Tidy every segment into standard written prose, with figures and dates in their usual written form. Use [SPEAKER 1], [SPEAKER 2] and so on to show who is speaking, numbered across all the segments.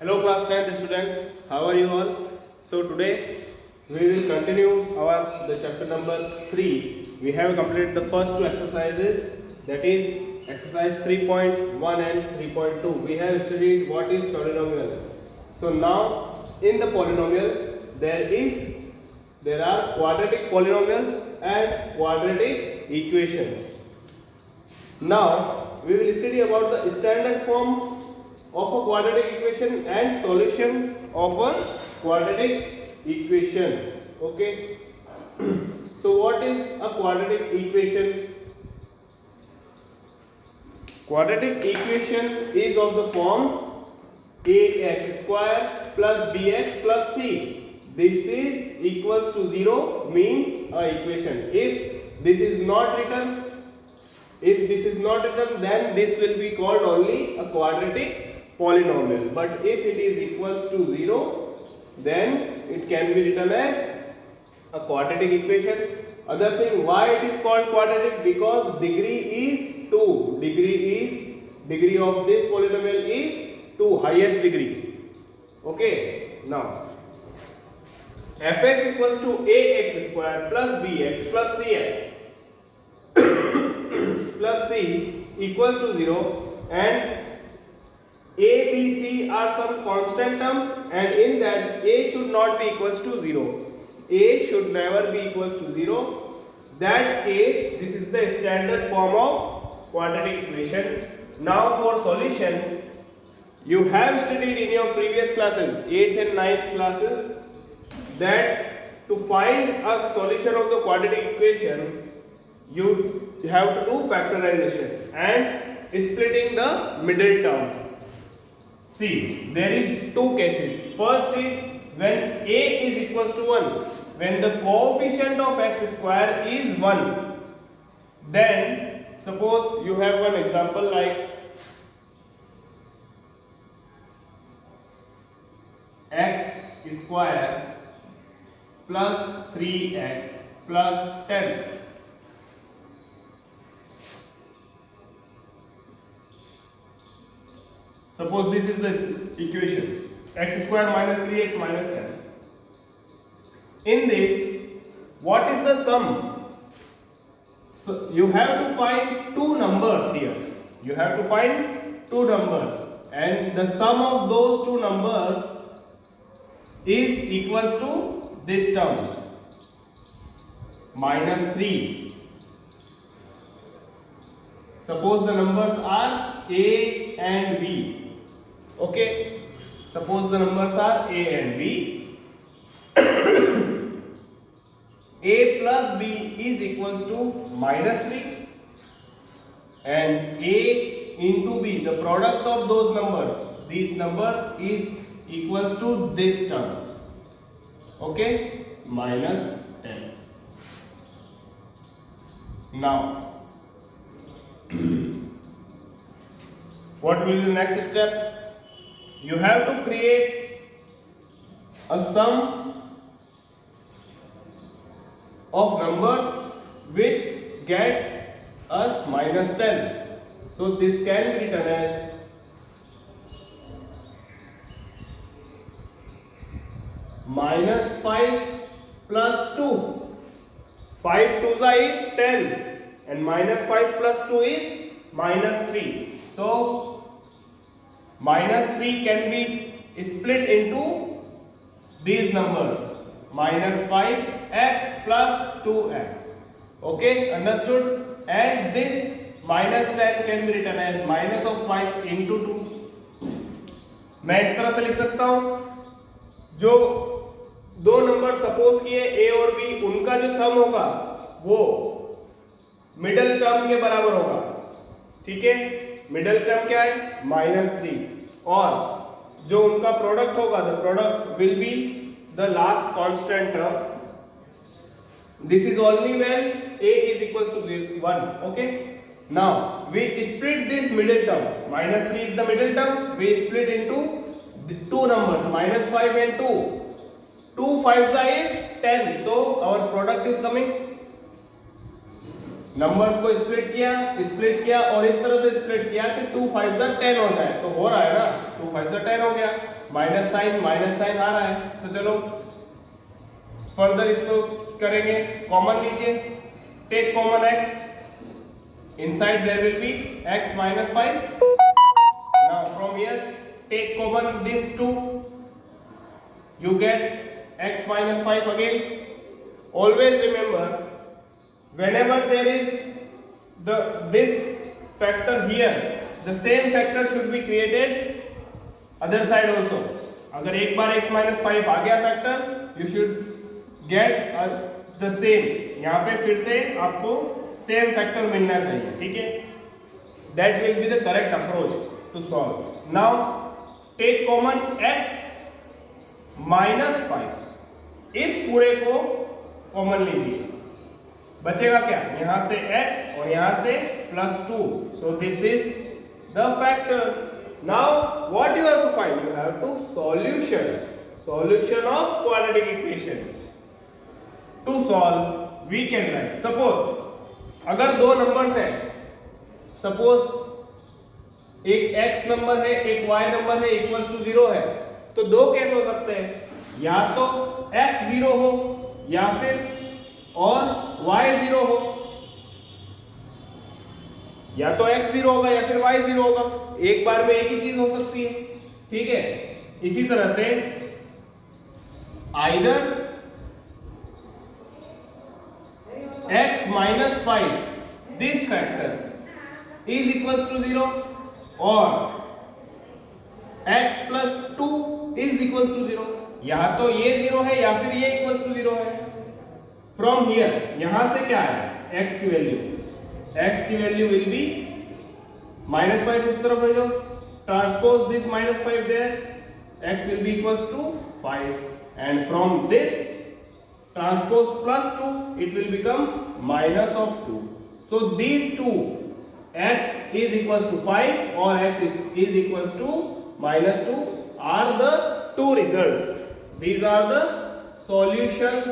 [SPEAKER 1] Hello class 10th students, how are you all? So today we will continue the chapter number 3. We have completed the first two exercises, that is exercise 3.1 and 3.2. We have studied what is polynomial. So now in the polynomial there are quadratic polynomials and quadratic equations. Now we will study about the standard form of a quadratic equation and solution of a quadratic equation. Okay. So what is a quadratic equation? Quadratic equation is of the form ax square plus bx plus c. This is equals to 0 means a equation. If this is not written, then this will be called only a quadratic polynomial. But if it is equals to 0, then it can be written as a quadratic equation. Other thing, why it is called quadratic? Because degree is 2. Degree of this polynomial is 2, highest degree. Okay. Now fx equals to ax square plus bx plus cx plus c equals to 0, and a, b, c are some constant terms, and in that a should not be equals to 0. A should never be equals to 0. That case, this is the standard form of quadratic equation. Now for solution, you have studied in your previous classes, 8th and 9th classes, that to find a solution of the quadratic equation, you have to do factorization and splitting the middle term. See, there is two cases. First is when a is equals to 1, when the coefficient of x square is 1. Then suppose you have one example like x square plus 3x plus 10. Suppose this is the equation, x square minus 3x minus 10. In this, what is the sum? So you have to find two numbers here. You have to find two numbers, and the sum of those two numbers is equals to this term, minus 3. Suppose the numbers are a and b. Okay, suppose the numbers are a and b. A plus b is equals to minus 3, and a into b, the product of those numbers, these numbers, is equals to this term. Okay, minus 10. Now what will be the next step? You have to create a sum of numbers which get us minus 10. So this can be written as minus 5 plus 2. 5 2s is 10, and minus 5 plus 2 is minus 3. So minus 3 can be split into these numbers, minus 5x plus 2x. Okay, understood? And this minus 10 can be written as minus of 5 into 2. मैं इस तरह से लिख सकता हूं, जो दो number suppose किए a और b, उनका जो सम होगा वो मिडिल टर्म के बराबर होगा. ठीक है, मिडिल टर्म क्या है? माइनस 3, और जो उनका प्रोडक्ट होगा, the product will be the last constant term. This is only when a is equals to 1. Okay, now we split this middle term. Minus 3 is the middle term. We split into the two numbers, minus 5 and 2. 2 5s is 10. So our product is coming numbers को split किया और इस तरह से split किया कि 2 5 जा 10 हो जाए, तो हो रहा है ना, 2 5 जा 10 हो गया, माइनस साइन आ रहा है। तो चलो फर्दर इसको करेंगे, कॉमन लीजिए, take common x, inside there will be x minus 5. Now from here take common this 2, you get x minus 5 again. Always remember, whenever there is this factor here, the same factor should be created other side also. अगर एक बार x minus 5 आ गया factor, you should get the same, यहाँ पे फिर से आपको same factor मिलना चाहिए, ठीक है। That will be the correct approach to solve. Now take common x minus 5, इस पूरे को कॉमन लीजिए, बचेगा क्या, यहां से x और यहां से +2, so this is the factors. Now what you have to find, you have to solution of quadratic equation. To solve we can write, suppose अगर दो नंबर्स हैं, सपोज एक x नंबर है एक y नंबर है इक्वल्स टू 0 है, तो दो केस हो सकते हैं, या तो x 0 हो या फिर और y 0 हो, या तो x 0 होगा या फिर y 0 होगा, एक बार में एक ही चीज हो सकती है, ठीक है। इसी तरह से either x minus 5 this factor is equals to 0 or x plus 2 is equals to 0, या तो ये 0 है या फिर ये equals to 0 है। From here यहां से क्या है, x की वैल्यू will be -5, उस तरफ ले जाओ, transpose this -5 there, x will be equals to 5, and from this transpose +2, it will become minus of 2. So these two, x is equals to 5 or x is equals to -2, are the two results. These are the solutions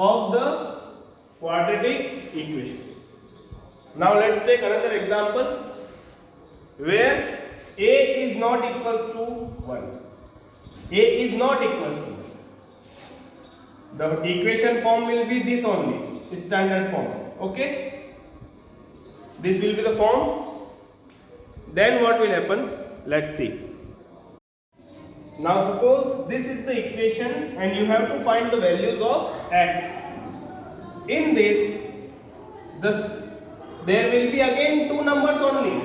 [SPEAKER 1] of the quadratic equation. Now let's take another example where a is not equals to 1. A is not equals to 1. The equation form will be this only, standard form, okay, this will be the form. Then what will happen, let's see. Now suppose this is the equation and you have to find the values of x. In this there will be again two numbers only,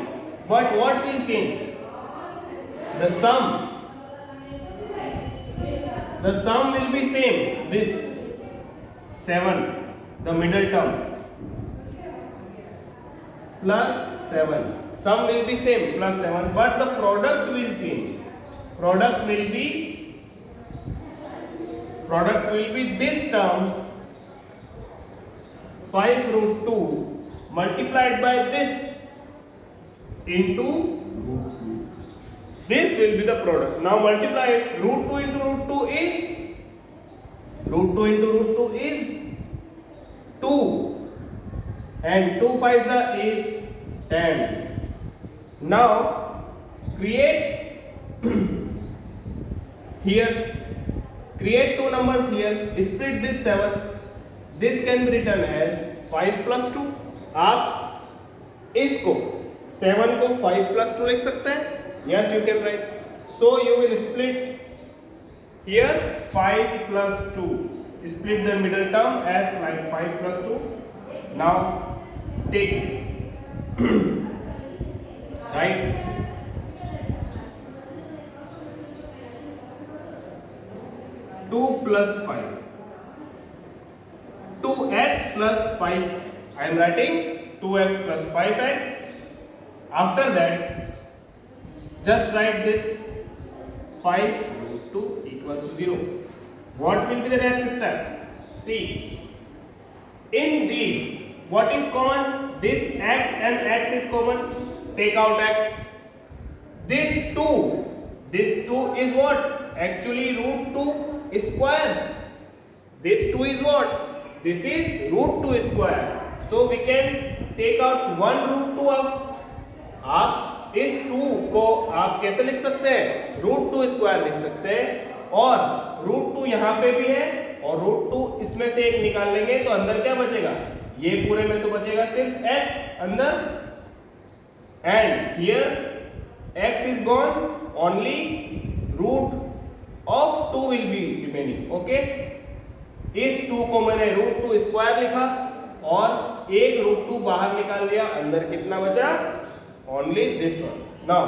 [SPEAKER 1] but what will change, the sum will be same, this 7, the middle term, plus 7, sum will be same plus 7, but the product will change. Product will be this term 5 root 2 multiplied by this into root 2. This will be the product. Now multiply it. Root 2 into root 2 is 2, and 2 5s is 10. Now create here, create two numbers here, split this 7, this can be written as 5 plus 2. आप इसको 7 को 5 plus 2 लिख सकते हैं, yes you can write. So you will split here 5 plus 2, split the middle term as like 5 plus 2. Now take it right, 2 plus 5, 2x plus 5x, I am writing 2x plus 5x. After that just write this 5 root 2 equals to 0. What will be the next step? See, in these what is common? This x and x is common. Take out x. This 2 is what? Actually root 2 is square. This 2 is what? this is root 2 square. So we can take out 1 root 2 of, आप इस 2 को आप कैसे लिख सकते हैं, root 2 square लिख सकते हैं, और रूट 2 यहाँ पे भी है और रूट 2 इसमें से एक निकाल लेंगे तो अंदर क्या बचेगा, ये पूरे में से बचेगा सिर्फ x अंदर, and here x is gone, only root of 2 will be remaining. Okay, इस 2 को मैंने रूट 2 स्क्वायर लिखा और एक रूट 2 बाहर निकाल दिया, अंदर कितना बचा, only this one. Now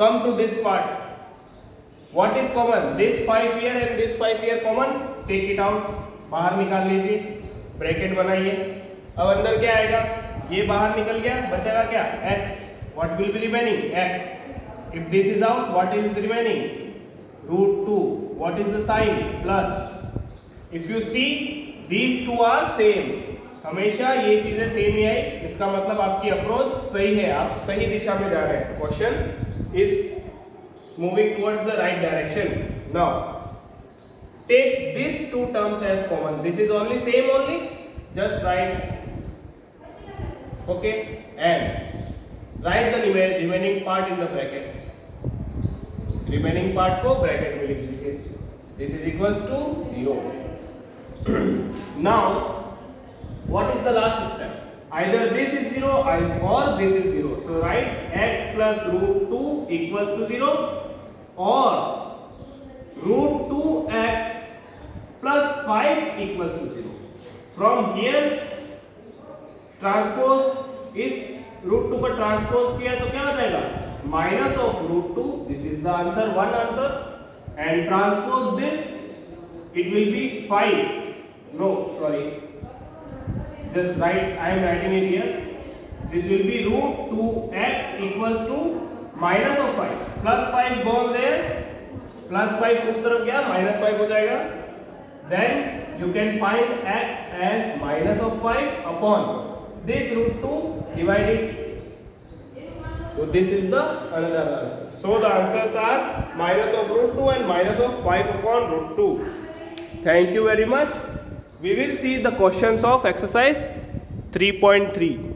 [SPEAKER 1] come to this part. What is common? This 5 here and this 5 here common. Take it out. बाहर निकाल लीजिए, ब्रैकेट बनाइए. अब अंदर क्या आएगा, ये बाहर निकल गया, बचेगा क्या, x. What will be remaining? x. If this is out, what is remaining? Root 2. What is the sign? Plus. If you see, these two are same. हमेशा ये चीजें सेम ही आई, इसका मतलब आपकी अप्रोच सही है, आप सही दिशा में जा रहे हैं. Question is moving towards the right direction. Now take this two terms as common. This is only same only, just right. Okay, and write the remaining part in the bracket. Remaining part को bracket में लिख लीजिए. This is equals to 0. Now what is the last step? Either this is 0 or this is 0. So write x plus root 2 equals to 0, or root 2x plus 5 equals to 0. From here transpose is root 2 को transpose किया तो क्या हो जाएगा, minus of root 2. This is the answer, one answer. And transpose this, it will be 5. No, sorry. Just write, I am writing it here. This will be root 2x equals to minus of 5. Plus 5 gone there. Plus 5 उस तरफ गया, minus 5 हो जाएगा. Then you can find x as minus of 5 upon this root 2 divided. So this is the another answer. So the answers are minus of root 2 and minus of 5 upon root 2. Thank you very much. We will see the questions of exercise 3.3.